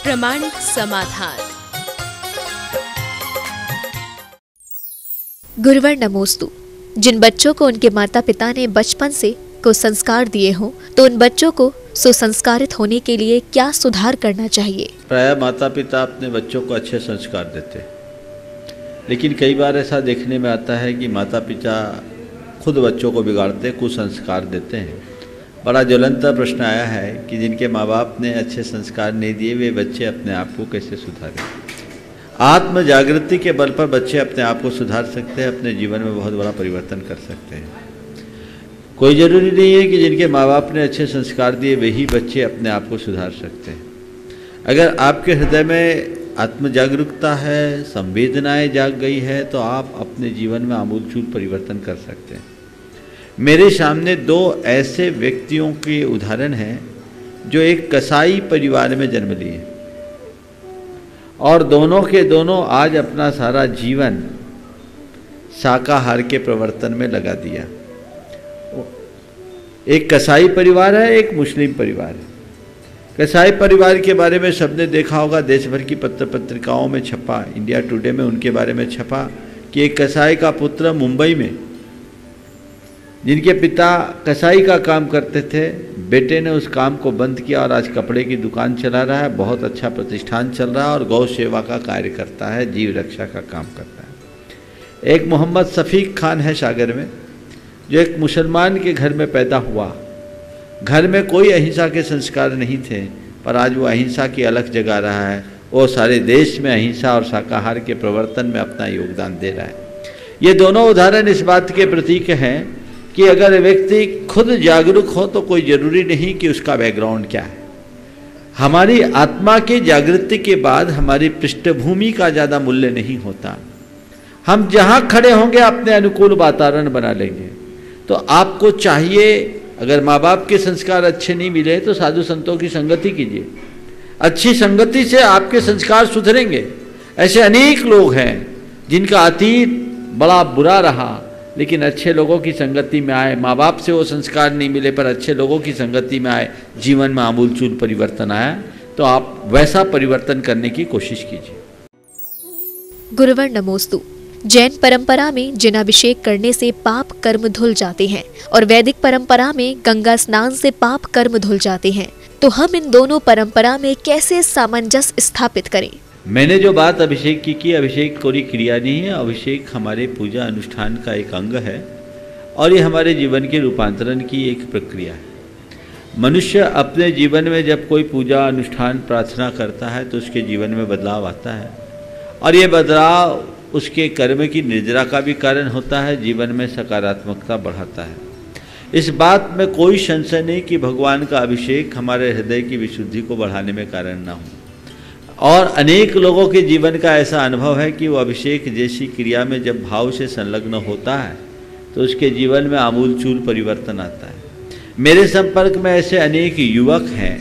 प्रामाणिक समाधान। गुरुवर नमोस्तु। जिन बच्चों को उनके माता पिता ने बचपन से कुसंस्कार दिए हों तो उन बच्चों को सुसंस्कारित होने के लिए क्या सुधार करना चाहिए? प्रायः माता पिता अपने बच्चों को अच्छे संस्कार देते हैं, लेकिन कई बार ऐसा देखने में आता है कि माता पिता खुद बच्चों को बिगाड़ते, कुसंस्कार देते हैं। बड़ा ज्वलंत प्रश्न आया है कि जिनके माँ बाप ने अच्छे संस्कार नहीं दिए वे बच्चे अपने आप को कैसे सुधारें। आत्म जागृति के बल पर बच्चे अपने आप को सुधार सकते हैं, अपने जीवन में बहुत बड़ा परिवर्तन कर सकते हैं। कोई ज़रूरी नहीं है कि जिनके माँ बाप ने अच्छे संस्कार दिए वही बच्चे अपने आप को सुधार सकते हैं। अगर आपके हृदय में आत्म जागरूकता है, संवेदनाएं जाग गई है, तो आप अपने जीवन में आमूलचूल परिवर्तन कर सकते हैं। मेरे सामने दो ऐसे व्यक्तियों के उदाहरण हैं जो एक कसाई परिवार में जन्म लिए और दोनों के दोनों आज अपना सारा जीवन शाकाहार के प्रवर्तन में लगा दिया। एक कसाई परिवार है, एक मुस्लिम परिवार है। कसाई परिवार के बारे में सबने देखा होगा, देश भर की पत्र पत्रिकाओं में छपा, इंडिया टुडे में उनके बारे में छपा कि एक कसाई का पुत्र मुंबई में, जिनके पिता कसाई का काम करते थे, बेटे ने उस काम को बंद किया और आज कपड़े की दुकान चला रहा है, बहुत अच्छा प्रतिष्ठान चल रहा है और गौ सेवा का कार्य करता है, जीव रक्षा का काम करता है। एक मोहम्मद शफीक खान है सागर में, जो एक मुसलमान के घर में पैदा हुआ। घर में कोई अहिंसा के संस्कार नहीं थे, पर आज वो अहिंसा की अलख जगा रहा है। वो सारे देश में अहिंसा और शाकाहार के प्रवर्तन में अपना योगदान दे रहा है। ये दोनों उदाहरण इस बात के प्रतीक हैं कि अगर व्यक्ति खुद जागरूक हो तो कोई ज़रूरी नहीं कि उसका बैकग्राउंड क्या है। हमारी आत्मा की जागृति के बाद हमारी पृष्ठभूमि का ज़्यादा मूल्य नहीं होता। हम जहाँ खड़े होंगे अपने अनुकूल वातावरण बना लेंगे। तो आपको चाहिए, अगर माँ बाप के संस्कार अच्छे नहीं मिले तो साधु संतों की संगति कीजिए। अच्छी संगति से आपके संस्कार सुधरेंगे। ऐसे अनेक लोग हैं जिनका अतीत बड़ा बुरा रहा, लेकिन अच्छे लोगों की संगति में आए, माँ बाप से वो संस्कार नहीं मिले पर अच्छे लोगों की संगति में आए, जीवन में आमूलचूल परिवर्तन आया। तो आप वैसा परिवर्तन करने की कोशिश कीजिए। गुरुवर नमोस्तु। जैन परंपरा में जिनाभिषेक करने से पाप कर्म धुल जाते हैं और वैदिक परंपरा में गंगा स्नान से पाप कर्म धुल जाते हैं, तो हम इन दोनों परंपरा में कैसे सामंजस्य स्थापित करें? मैंने जो बात अभिषेक की, अभिषेक कोई क्रिया नहीं है। अभिषेक हमारे पूजा अनुष्ठान का एक अंग है और ये हमारे जीवन के रूपांतरण की एक प्रक्रिया है। मनुष्य अपने जीवन में जब कोई पूजा अनुष्ठान प्रार्थना करता है तो उसके जीवन में बदलाव आता है और ये बदलाव उसके कर्म की निर्जरा का भी कारण होता है, जीवन में सकारात्मकता बढ़ाता है। इस बात में कोई संशय नहीं कि भगवान का अभिषेक हमारे हृदय की विशुद्धि को बढ़ाने में कारण ना हो। और अनेक लोगों के जीवन का ऐसा अनुभव है कि वो अभिषेक जैसी क्रिया में जब भाव से संलग्न होता है तो उसके जीवन में आमूलचूल परिवर्तन आता है। मेरे संपर्क में ऐसे अनेक युवक हैं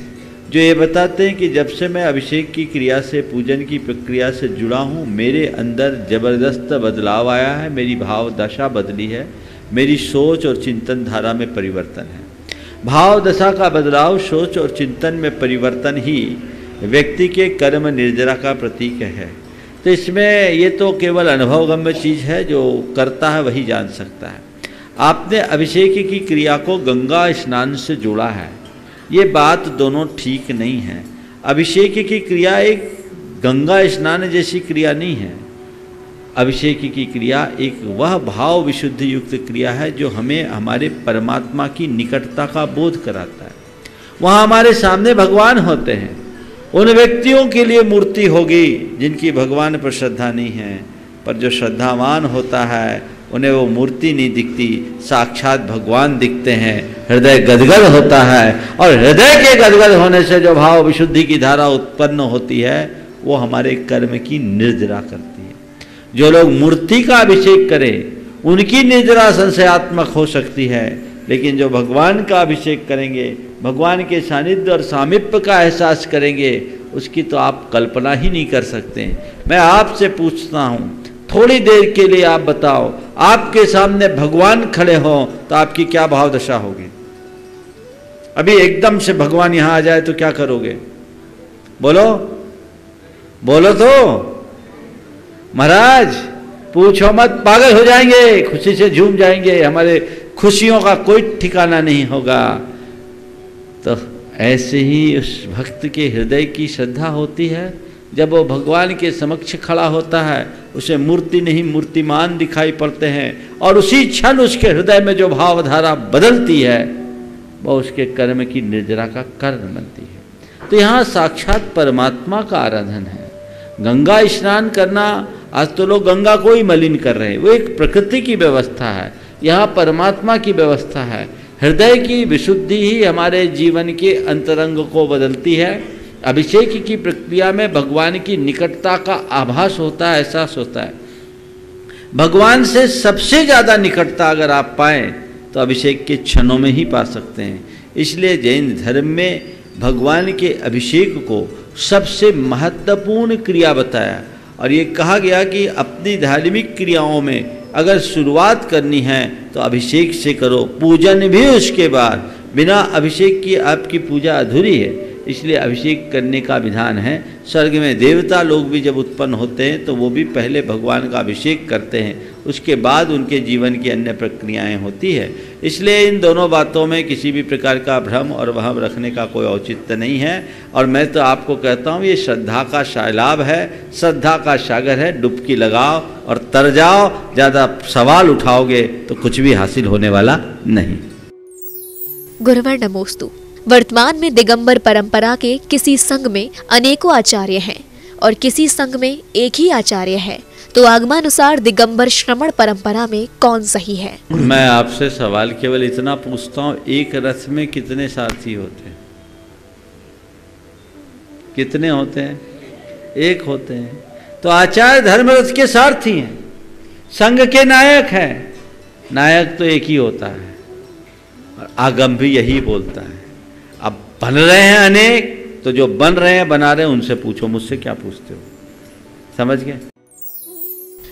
जो ये बताते हैं कि जब से मैं अभिषेक की क्रिया से, पूजन की प्रक्रिया से जुड़ा हूँ, मेरे अंदर ज़बरदस्त बदलाव आया है, मेरी भाव दशा बदली है, मेरी सोच और चिंतन धारा में परिवर्तन है। भाव दशा का बदलाव, सोच और चिंतन में परिवर्तन ही व्यक्ति के कर्म निर्जरा का प्रतीक है। तो इसमें ये तो केवल अनुभवगम्य चीज़ है, जो करता है वही जान सकता है। आपने अभिषेक की क्रिया को गंगा स्नान से जोड़ा है, ये बात दोनों ठीक नहीं है। अभिषेक की क्रिया एक गंगा स्नान जैसी क्रिया नहीं है। अभिषेक की क्रिया एक वह भाव विशुद्धि युक्त क्रिया है जो हमें हमारे परमात्मा की निकटता का बोध कराता है। वहाँ हमारे सामने भगवान होते हैं। उन व्यक्तियों के लिए मूर्ति होगी जिनकी भगवान पर श्रद्धा नहीं है, पर जो श्रद्धावान होता है उन्हें वो मूर्ति नहीं दिखती, साक्षात भगवान दिखते हैं। हृदय गदगद होता है और हृदय के गदगद होने से जो भाव विशुद्धि की धारा उत्पन्न होती है वो हमारे कर्म की निर्जरा करती है। जो लोग मूर्ति का अभिषेक करें उनकी निर्जरा संशयात्मक हो सकती है, लेकिन जो भगवान का अभिषेक करेंगे, भगवान के सानिध्य और सामीप्य का एहसास करेंगे, उसकी तो आप कल्पना ही नहीं कर सकते। मैं आपसे पूछता हूँ, थोड़ी देर के लिए आप बताओ, आपके सामने भगवान खड़े हों तो आपकी क्या भाव दशा होगी? अभी एकदम से भगवान यहाँ आ जाए तो क्या करोगे? बोलो। बोलो तो महाराज, पूछो मत, पागल हो जाएंगे, खुशी से झूम जाएंगे, हमारे खुशियों का कोई ठिकाना नहीं होगा। तो ऐसे ही उस भक्त के हृदय की श्रद्धा होती है, जब वो भगवान के समक्ष खड़ा होता है, उसे मूर्ति नहीं मूर्तिमान दिखाई पड़ते हैं, और उसी क्षण उसके हृदय में जो भावधारा बदलती है वो उसके कर्म की निर्जरा का कारण बनती है। तो यहाँ साक्षात परमात्मा का आराधन है। गंगा स्नान करना, आज तो लोग गंगा को ही मलिन कर रहे हैं, वो एक प्रकृति की व्यवस्था है, यहाँ परमात्मा की व्यवस्था है। हृदय की विशुद्धि ही हमारे जीवन के अंतरंग को बदलती है। अभिषेक की प्रक्रिया में भगवान की निकटता का आभास होता है, एहसास होता है। भगवान से सबसे ज़्यादा निकटता अगर आप पाएं तो अभिषेक के क्षणों में ही पा सकते हैं। इसलिए जैन धर्म में भगवान के अभिषेक को सबसे महत्वपूर्ण क्रिया बताया, और ये कहा गया कि अपनी धार्मिक क्रियाओं में अगर शुरुआत करनी है तो अभिषेक से करो, पूजन भी उसके बाद। बिना अभिषेक की आपकी पूजा अधूरी है, इसलिए अभिषेक करने का विधान है। स्वर्ग में देवता लोग भी जब उत्पन्न होते हैं तो वो भी पहले भगवान का अभिषेक करते हैं, उसके बाद उनके जीवन की अन्य प्रक्रियाएं होती है। इसलिए इन दोनों बातों में किसी भी प्रकार का भ्रम और वहम रखने का कोई औचित्य नहीं है। और मैं तो आपको कहता हूँ, ये श्रद्धा का सैलाब है, श्रद्धा का सागर है, डुबकी लगाओ और तर जाओ। ज़्यादा सवाल उठाओगे तो कुछ भी हासिल होने वाला नहीं। गुरुवर नमोस्तु। वर्तमान में दिगंबर परंपरा के किसी संघ में अनेकों आचार्य हैं और किसी संघ में एक ही आचार्य है, तो आगमानुसार दिगंबर श्रमण परंपरा में कौन सही है? मैं आपसे सवाल केवल इतना पूछता हूँ, एक रथ में कितने सारथी होते हैं? कितने होते हैं? एक होते हैं। तो आचार्य धर्म रथ के सारथी हैं, संघ के नायक हैं। नायक तो एक ही होता है और आगम भी यही बोलता है। अब बन रहे हैं अनेक, तो जो बन रहे हैं बना रहे हैं उनसे पूछो, मुझसे क्या पूछते हो? समझ गए?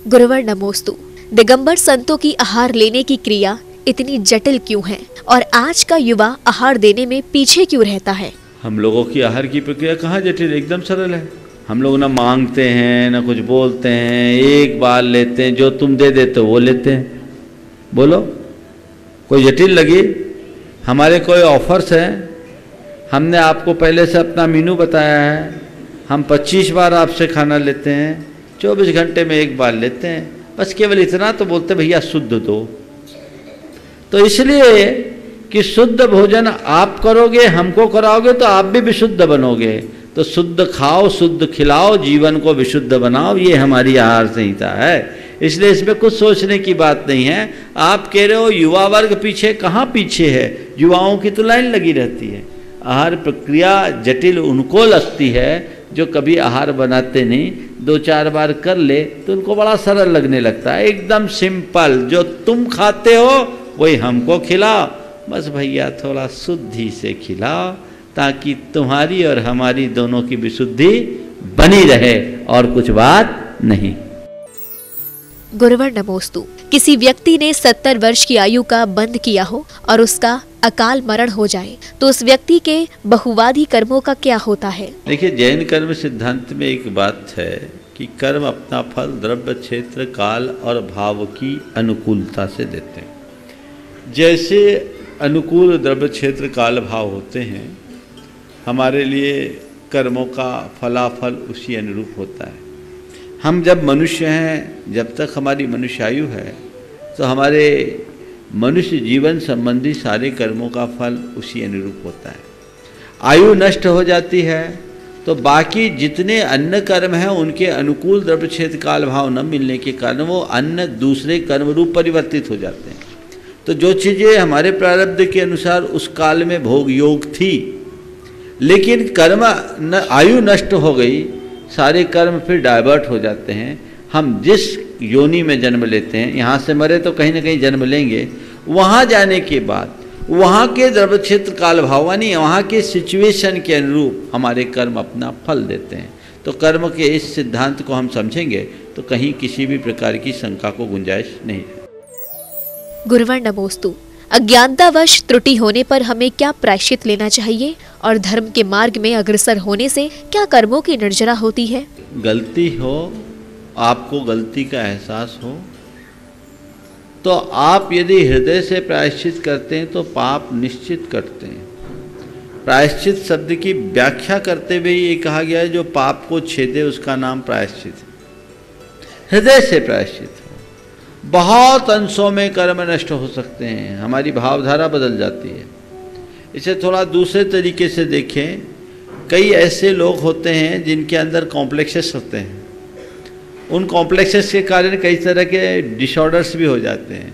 गुरुवर नमोस्तु। दिगंबर संतों की आहार लेने की क्रिया इतनी जटिल क्यों है और आज का युवा आहार देने में पीछे क्यों रहता है? हम लोगों की आहार की प्रक्रिया कहाँ जटिल, एकदम सरल है। हम लोग ना मांगते हैं ना कुछ बोलते हैं, एक बार लेते हैं, जो तुम दे देते हो वो लेते हैं। बोलो, कोई जटिल लगी? हमारे कोई ऑफर्स हैं, हमने आपको पहले से अपना मेनू बताया है, हम 25 बार आपसे खाना लेते हैं, 24 घंटे में एक बार लेते हैं, बस केवल इतना तो बोलते भैया शुद्ध दो। तो इसलिए कि शुद्ध भोजन आप करोगे, हमको कराओगे तो आप भी विशुद्ध बनोगे। तो शुद्ध खाओ, शुद्ध खिलाओ, जीवन को विशुद्ध बनाओ, ये हमारी आहार संहिता है। इसलिए इसमें कुछ सोचने की बात नहीं है। आप कह रहे हो युवा वर्ग पीछे, कहाँ पीछे है? युवाओं की तो लाइन लगी रहती है। आहार प्रक्रिया जटिल उनको लगती है जो कभी आहार बनाते नहीं, 2-4 बार कर ले तो उनको बड़ा सरल लगने लगता है। एकदम सिंपल, जो तुम खाते हो वही हमको खिलाओ, बस भैया थोड़ा शुद्धि से खिलाओ, ताकि तुम्हारी और हमारी दोनों की विशुद्धि बनी रहे, और कुछ बात नहीं। गुरुवर नमोस्तु। किसी व्यक्ति ने 70 वर्ष की आयु का बंध किया हो और उसका अकाल मरण हो जाए, तो उस व्यक्ति के बहुवादी कर्मों का क्या होता है? देखिए, जैन कर्म सिद्धांत में एक बात है कि कर्म अपना फल द्रव्य, क्षेत्र, काल और भाव की अनुकूलता से देते हैं। जैसे अनुकूल द्रव्य, क्षेत्र, काल, भाव होते हैं, हमारे लिए कर्मों का फलाफल उसी अनुरूप होता है। हम जब मनुष्य हैं, जब तक हमारी मनुष्य आयु है, तो हमारे मनुष्य जीवन संबंधी सारे कर्मों का फल उसी अनुरूप होता है। आयु नष्ट हो जाती है तो बाकी जितने अन्य कर्म हैं उनके अनुकूल द्रव्य, क्षेत्र, काल, भाव न मिलने के कारण वो अन्य दूसरे कर्म रूप परिवर्तित हो जाते हैं। तो जो चीज़ें हमारे प्रारब्ध के अनुसार उस काल में भोग योग थी, लेकिन कर्म आयु नष्ट हो गई, सारे कर्म फिर डाइवर्ट हो जाते हैं। हम जिस योनि में जन्म लेते हैं, यहाँ से मरे तो कहीं ना कहीं जन्म लेंगे, वहाँ जाने के बाद वहाँ के द्रव्य, क्षेत्र, काल, भाव यानी वहाँ के सिचुएशन के अनुरूप हमारे कर्म अपना फल देते हैं। तो कर्म के इस सिद्धांत को हम समझेंगे तो कहीं किसी भी प्रकार की शंका को गुंजाइश नहीं है। गुरुवर नमोस्तु। अज्ञानतावश त्रुटि होने पर हमें क्या प्रायश्चित लेना चाहिए और धर्म के मार्ग में अग्रसर होने से क्या कर्मों की निर्जरा होती है? गलती हो, आपको गलती का एहसास हो, तो आप यदि हृदय से प्रायश्चित करते हैं तो पाप निश्चित कटते हैं। प्रायश्चित शब्द की व्याख्या करते हुए ये कहा गया है, जो पाप को छेदे उसका नाम प्रायश्चित है। हृदय से प्रायश्चित हो। बहुत अंशों में कर्म नष्ट हो सकते हैं, हमारी भावधारा बदल जाती है। इसे थोड़ा दूसरे तरीके से देखें, कई ऐसे लोग होते हैं जिनके अंदर कॉम्प्लेक्सेस होते हैं। उन कॉम्प्लेक्सेस के कारण कई तरह के डिसऑर्डर्स भी हो जाते हैं।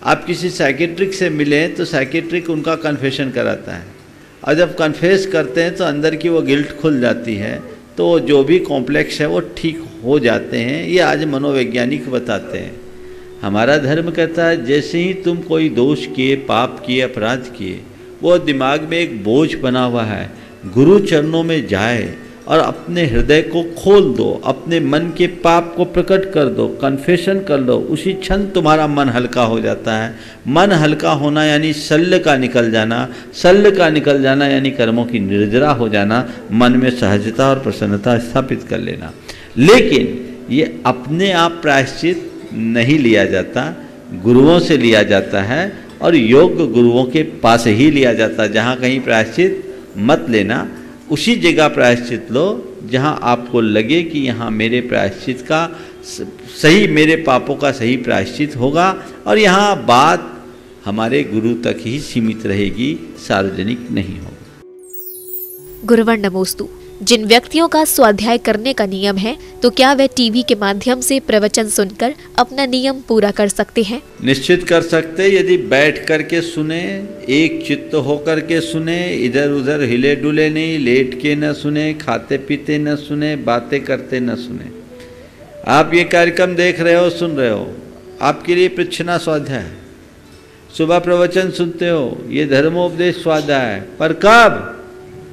आप किसी साइकेट्रिक से मिलें तो साइकेट्रिक उनका कन्फेशन कराता है, और जब कन्फेस करते हैं तो अंदर की वो गिल्ट खुल जाती है, तो जो भी कॉम्प्लेक्स है वो ठीक हो जाते हैं। ये आज मनोवैज्ञानिक बताते हैं। हमारा धर्म कहता है जैसे ही तुम कोई दोष किए, पाप किए, अपराध किए, वो दिमाग में एक बोझ बना हुआ है, गुरु चरणों में जाए और अपने हृदय को खोल दो, अपने मन के पाप को प्रकट कर दो, कन्फेशन कर लो, उसी क्षण तुम्हारा मन हल्का हो जाता है। मन हल्का होना यानी शल्य का निकल जाना, शल्य का निकल जाना यानी कर्मों की निर्जरा हो जाना, मन में सहजता और प्रसन्नता स्थापित कर लेना। लेकिन ये अपने आप प्रायश्चित नहीं लिया जाता, गुरुओं से लिया जाता है, और योग्य गुरुओं के पास ही लिया जाता है। जहाँ कहीं प्रायश्चित मत लेना, उसी जगह प्रायश्चित लो जहाँ आपको लगे कि यहाँ मेरे प्रायश्चित का सही, मेरे पापों का सही प्रायश्चित होगा, और यहाँ बात हमारे गुरु तक ही सीमित रहेगी, सार्वजनिक नहीं होगी। गुरुवर नमोस्तु। जिन व्यक्तियों का स्वाध्याय करने का नियम है, तो क्या वे टीवी के माध्यम से प्रवचन सुनकर अपना नियम पूरा कर सकते हैं? निश्चित कर सकते, यदि बैठ करके सुने, एक चित्त होकर के सुने, इधर उधर हिले डुले नहीं, लेट के न सुने, खाते पीते न सुने, बातें करते न सुने। आप ये कार्यक्रम देख रहे हो, सुन रहे हो, आपके लिए प्रच्छना स्वाध्याय है। सुबह प्रवचन सुनते हो, ये धर्मोपदेश स्वाध्याय है। पर कब?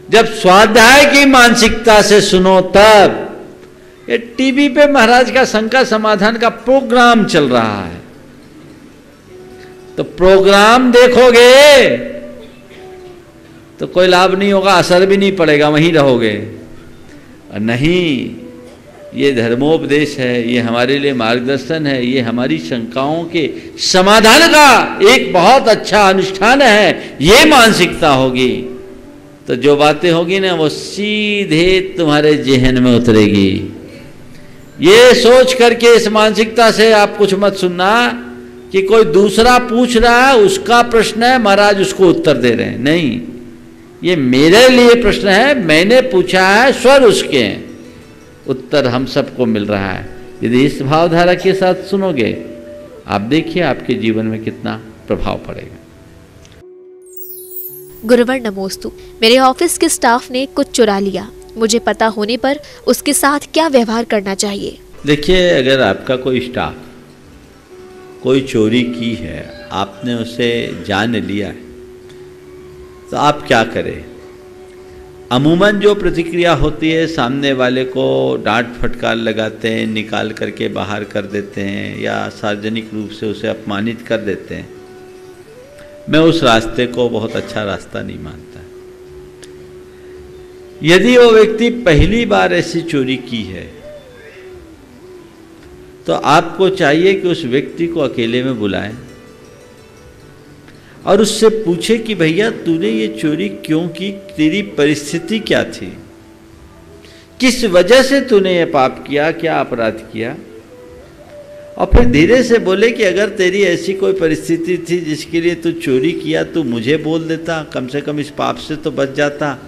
जब स्वाध्याय की मानसिकता से सुनो तब। ये टीवी पे महाराज का शंका समाधान का प्रोग्राम चल रहा है, तो प्रोग्राम देखोगे तो कोई लाभ नहीं होगा, असर भी नहीं पड़ेगा, वहीं रहोगे। और नहीं, ये धर्मोपदेश है, ये हमारे लिए मार्गदर्शन है, ये हमारी शंकाओं के समाधान का एक बहुत अच्छा अनुष्ठान है। ये मानसिकता होगी तो जो बातें होगी ना, वो सीधे तुम्हारे जेहन में उतरेगी। ये सोच करके, इस मानसिकता से आप कुछ मत सुनना कि कोई दूसरा पूछ रहा है, उसका प्रश्न है, महाराज उसको उत्तर दे रहे हैं। नहीं, ये मेरे लिए प्रश्न है, मैंने पूछा है, स्वर उसके हैं, उत्तर हम सबको मिल रहा है। यदि इस भावधारा के साथ सुनोगे, आप देखिए आपके जीवन में कितना प्रभाव पड़ेगा। गुरुवर नमोस्तु। मेरे ऑफिस के स्टाफ ने कुछ चुरा लिया, मुझे पता होने पर उसके साथ क्या व्यवहार करना चाहिए? देखिए, अगर आपका कोई स्टाफ कोई चोरी की है, आपने उसे जान लिया है, तो आप क्या करें? अमूमन जो प्रतिक्रिया होती है, सामने वाले को डांट फटकार लगाते हैं, निकाल करके बाहर कर देते हैं, या सार्वजनिक रूप से उसे अपमानित कर देते हैं। मैं उस रास्ते को बहुत अच्छा रास्ता नहीं मानता। यदि वो व्यक्ति पहली बार ऐसी चोरी की है, तो आपको चाहिए कि उस व्यक्ति को अकेले में बुलाएं और उससे पूछे कि भैया तूने ये चोरी क्यों की, तेरी परिस्थिति क्या थी, किस वजह से तूने ये पाप किया, क्या अपराध किया। और फिर धीरे से बोले कि अगर तेरी ऐसी कोई परिस्थिति थी जिसके लिए तू चोरी किया, तो मुझे बोल देता, कम से कम इस पाप से तो बच जाता,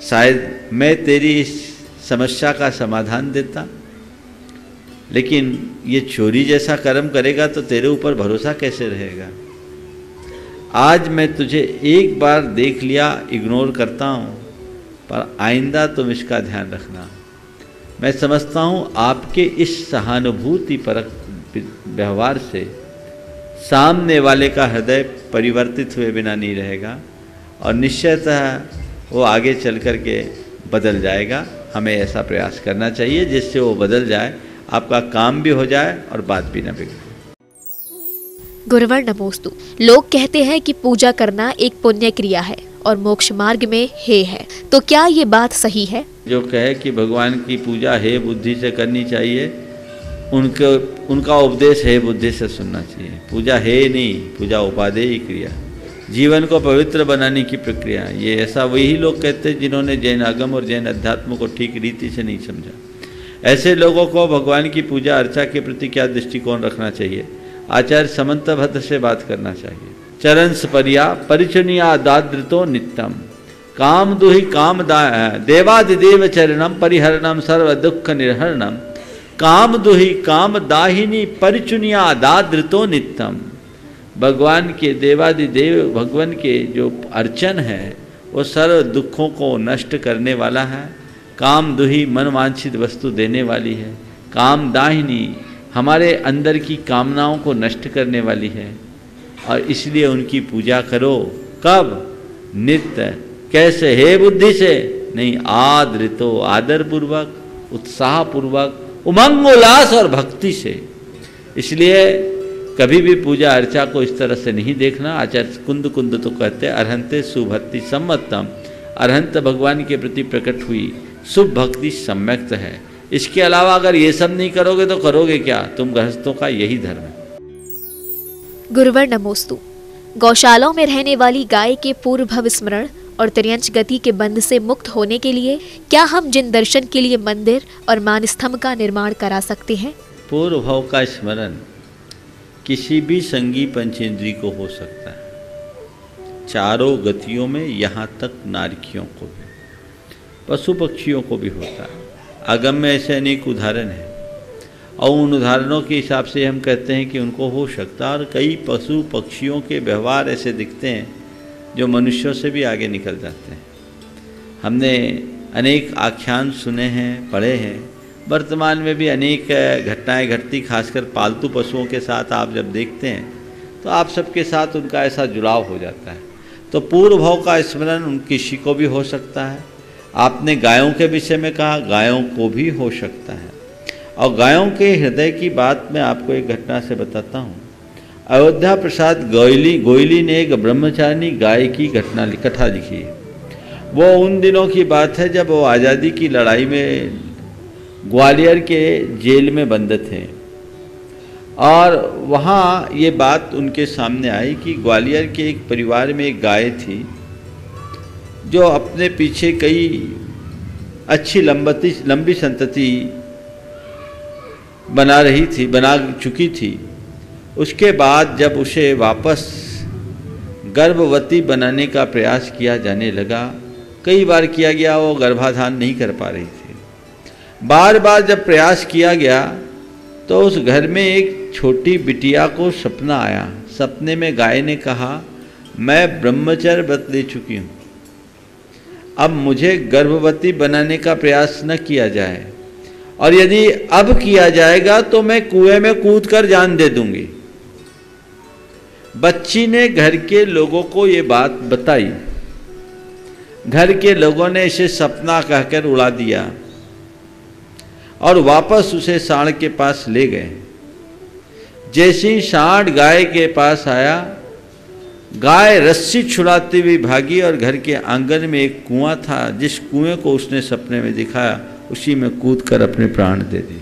शायद मैं तेरी इस समस्या का समाधान देता। लेकिन ये चोरी जैसा कर्म करेगा तो तेरे ऊपर भरोसा कैसे रहेगा। आज मैं तुझे एक बार देख लिया, इग्नोर करता हूँ, पर आइंदा तुम इसका ध्यान रखना। मैं समझता हूँ आपके इस सहानुभूति परक व्यवहार से सामने वाले का हृदय परिवर्तित हुए बिना नहीं रहेगा, और निश्चयतः वो आगे चल कर के बदल जाएगा। हमें ऐसा प्रयास करना चाहिए जिससे वो बदल जाए, आपका काम भी हो जाए और बात भी न बिगड़े। गुरुवर नमोस्तु। लोग कहते हैं कि पूजा करना एक पुण्य क्रिया है और मोक्ष मार्ग में हे है। तो क्या ये बात सही है? जो कहे कि भगवान की पूजा हे बुद्धि से करनी चाहिए, उनका उपदेश हे बुद्धि से सुनना चाहिए। पूजा हे नहीं, पूजा उपादेय क्रिया, जीवन को पवित्र बनाने की प्रक्रिया। ये ऐसा वही लोग कहते हैं जिन्होंने जैन आगम और जैन अध्यात्म को ठीक रीति से नहीं समझा। ऐसे लोगों को भगवान की पूजा अर्चा के प्रति क्या दृष्टिकोण रखना चाहिए? आचार्य समंत भद्र से बात करना चाहिए। चरण स्पर्या परिचुनिया दाद्रतो नित्यम काम दुहि काम देवादिदेव चरणम परिहरणम सर्व दुख निर्हरणम काम दुहि काम दाहिनी परिचुनिया दाद्रतो नित्यम। भगवान के देवादिदेव भगवान के जो अर्चन है वो सर्व दुखों को नष्ट करने वाला है। काम दुहि मन वांछित वस्तु देने वाली है। काम दाहिनी हमारे अंदर की कामनाओं को नष्ट करने वाली है, और इसलिए उनकी पूजा करो। कब? नित्य। कैसे? हे बुद्धि से नहीं, आदृतो, आदर पूर्वक, उत्साह पूर्वक, उमंग उल्लास और भक्ति से। इसलिए कभी भी पूजा अर्चा को इस तरह से नहीं देखना। आचार्य कुंद कुंद तो कहते अरहंते सुभक्ति सम्मतम, अरहंत भगवान के प्रति प्रकट हुई शुभ भक्ति सम्यक्त है। इसके अलावा अगर ये सब नहीं करोगे तो करोगे क्या? तुम गृहस्थों का यही धर्म है। गुरुवर नमोस्तु। गौशालाओं में रहने वाली गाय के पूर्व भव स्मरण और त्रियंच गति के बंध से मुक्त होने के लिए क्या हम जिन दर्शन के लिए मंदिर और मान स्तंभ का निर्माण करा सकते हैं? पूर्व भव का स्मरण किसी भी संगी पंचेंद्री को हो सकता है, चारों गतियों में, यहाँ तक नारकियों को भी, पशु पक्षियों को भी होता है। आगम में ऐसे अनेक उदाहरण हैं, और उन उदाहरणों के हिसाब से हम कहते हैं कि उनको हो सकता है। और कई पशु पक्षियों के व्यवहार ऐसे दिखते हैं जो मनुष्यों से भी आगे निकल जाते हैं। हमने अनेक आख्यान सुने हैं, पढ़े हैं। वर्तमान में भी अनेक घटनाएं घटती, खासकर पालतू पशुओं के साथ आप जब देखते हैं तो आप सबके साथ उनका ऐसा जुड़ाव हो जाता है। तो पूर्व भाव का स्मरण उन किसी को भी हो सकता है। आपने गायों के विषय में कहा, गायों को भी हो सकता है। और गायों के हृदय की बात मैं आपको एक घटना से बताता हूँ। अयोध्या प्रसाद गोयली ने एक ब्रह्मचारिणी गाय की कथा लिखी है। वो उन दिनों की बात है जब वो आज़ादी की लड़ाई में ग्वालियर के जेल में बंद थे, और वहाँ ये बात उनके सामने आई कि ग्वालियर के एक परिवार में एक गाय थी जो अपने पीछे कई अच्छी लंबी संतति बना चुकी थी। उसके बाद जब उसे वापस गर्भवती बनाने का प्रयास किया जाने लगा, कई बार किया गया, वो गर्भाधान नहीं कर पा रही थी। बार बार जब प्रयास किया गया तो उस घर में एक छोटी बिटिया को सपना आया। सपने में गाय ने कहा, मैं ब्रह्मचर्य व्रत ले चुकी हूँ, अब मुझे गर्भवती बनाने का प्रयास न किया जाए, और यदि अब किया जाएगा तो मैं कुएं में कूद कर जान दे दूंगी। बच्ची ने घर के लोगों को ये बात बताई। घर के लोगों ने इसे सपना कहकर उड़ा दिया और वापस उसे सांड के पास ले गए। जैसे ही सांड गाय के पास आया, गाय रस्सी छुड़ाती हुई भागी और घर के आंगन में एक कुआं था, जिस कुएं को उसने सपने में दिखाया, उसी में कूदकर अपने प्राण दे दी।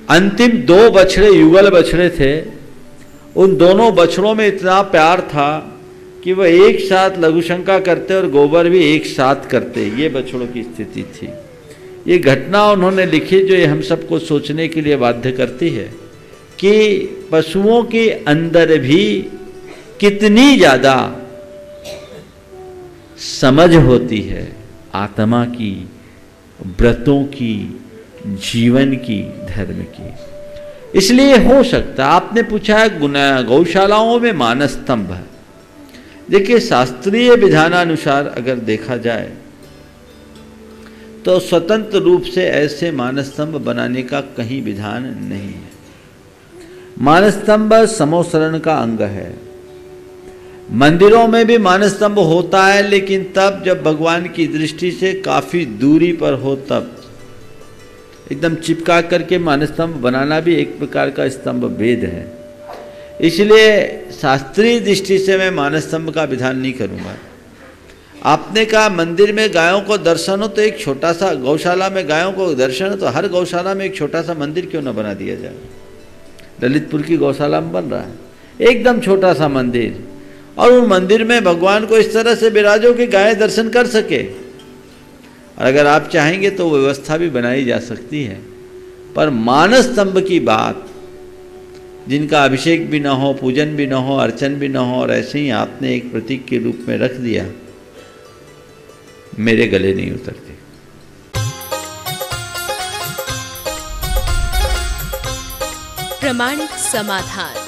अंतिम 2 बछड़े युगल बछड़े थे। उन दोनों बछड़ों में इतना प्यार था कि वह एक साथ लघुशंका करते और गोबर भी एक साथ करते। ये बछड़ों की स्थिति थी। ये घटना उन्होंने लिखी जो ये हम सबको सोचने के लिए बाध्य करती है कि पशुओं के अंदर भी कितनी ज़्यादा समझ होती है आत्मा की, व्रतों की, जीवन की, धर्म की। इसलिए हो सकता, आपने पूछा है गौशालाओं में मानस स्तंभ है। देखिए, शास्त्रीय विधानानुसार अगर देखा जाए तो स्वतंत्र रूप से ऐसे मानस स्तंभ बनाने का कहीं विधान नहीं है। मानस स्तंभ समोसरण का अंग है। मंदिरों में भी मानस स्तंभ होता है, लेकिन तब जब भगवान की दृष्टि से काफी दूरी पर हो, तब एकदम चिपका करके मानस स्तंभ बनाना भी एक प्रकार का स्तंभ भेद है। इसलिए शास्त्रीय दृष्टि से मैं मानस स्तंभ का विधान नहीं करूँगा। आपने कहा मंदिर में गायों को दर्शन हो तो एक छोटा सा, गौशाला में गायों को दर्शन हो तो हर गौशाला में एक छोटा सा मंदिर क्यों ना बना दिया जाए। ललितपुर की गौशाला में बन रहा है एकदम छोटा सा मंदिर, और उन मंदिर में भगवान को इस तरह से विराजो कि गायें दर्शन कर सके। और अगर आप चाहेंगे तो व्यवस्था भी बनाई जा सकती है। पर मानस स्तंभ की बात, जिनका अभिषेक भी ना हो, पूजन भी ना हो, अर्चन भी ना हो, और ऐसे ही आपने एक प्रतीक के रूप में रख दिया, मेरे गले नहीं उतरते। प्रामाणिक समाधान।